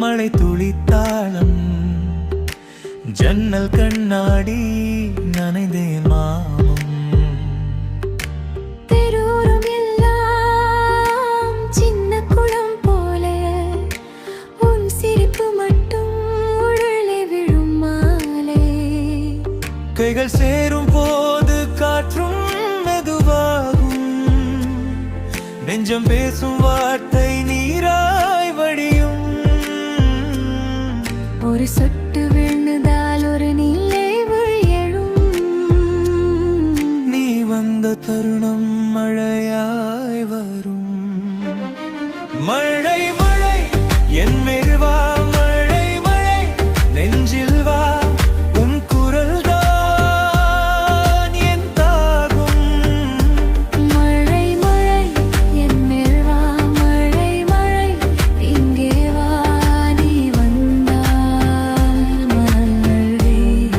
மழை துளித்தாளம் ஜன்னல் கண்ணாடி நனைந்தேன் மாமம். தெருவோரம் எல்லாம் சின்ன குளம் போல உன் சிரிப்பு மட்டும் உடலே விழும் மாலை. கைகள் சேரும் போது காற்றும் மெதுவாகும், நெஞ்சம் பேசும் வார்த்தை நீராய் வடியும். ஒரு சொட்டு விழுந்தால் ஒரு நீலை எழும். நீ வந்த தருணம் மழையாய் வரும். மழை மழை என் மேல் வா, மழை மழை நெஞ்சில் வா, உன் குரல் தான் என் தாகும். மழை மழை என் மேல் வா, மழை மழை இங்கே வா, நீ வந்தால் மலர்வேன்.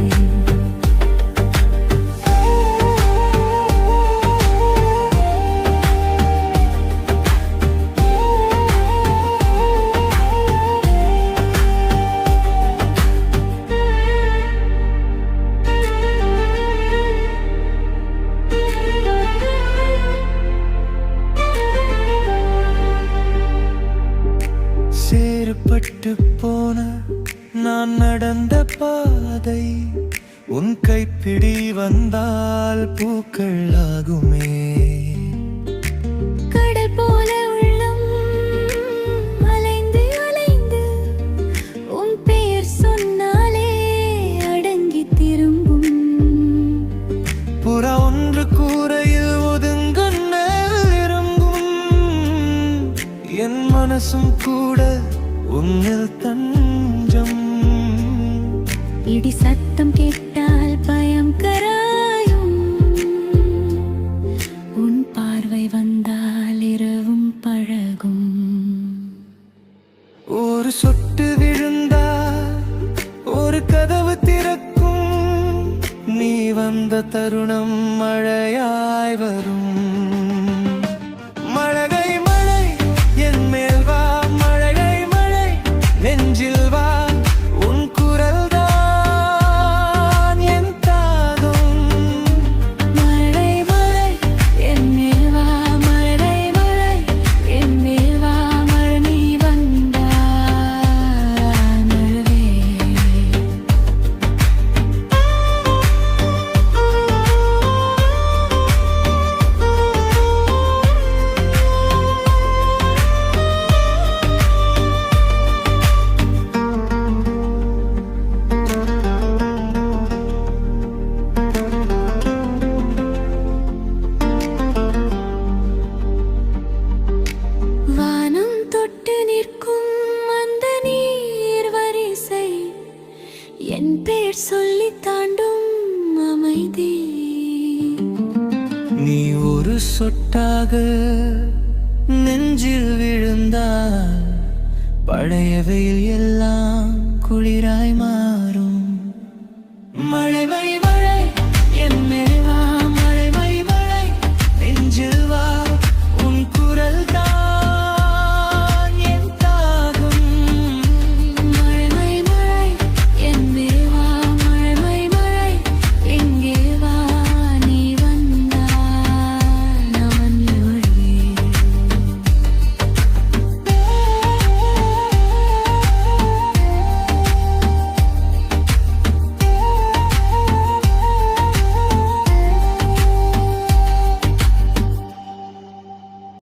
சேறுபட்டு போன நான் நடந்த பாதை உன் கைப்பிடி வந்தால் பூக்கள் ஆகுமே. கடல் போல உள்ளம் அலைந்து அலைந்து உன் பெயர் சொன்னாலே அடங்கி திரும்பும். புறா ஒன்று கூரையில் ஒதுங்கும் இறங்கும், என் மனசும் கூட உன்னில் தஞ்சம். இடி சத்தம் கேட்டால் பயம் கராயும், உன் பார்வை வந்தால் இரவும் பழகும். ஒரு சொட்டு விழுந்தால் ஒரு கதவு திறக்கும், நீ வந்த தருணம் மழையாய் வரும். மழை மழை என் மேல் வா, மழை மழை நெஞ்சில் வா, உன் குரல் தான் என் தாகம். மழை மழை என் மேல் வா, மழை மழை என் மேல் வா, நீ வந்தால் மலர்வேன். வானம் தொட்டு நிற்கும் அந்த நீர் வரிசை என் பேர் சொல்லி தாண்டும் அமைதி. நீ ஒரு சொட்டாக நெஞ்சில் விழுந்தால் பழைய வெயில் எல்லாம் குளிராய் மாறும்.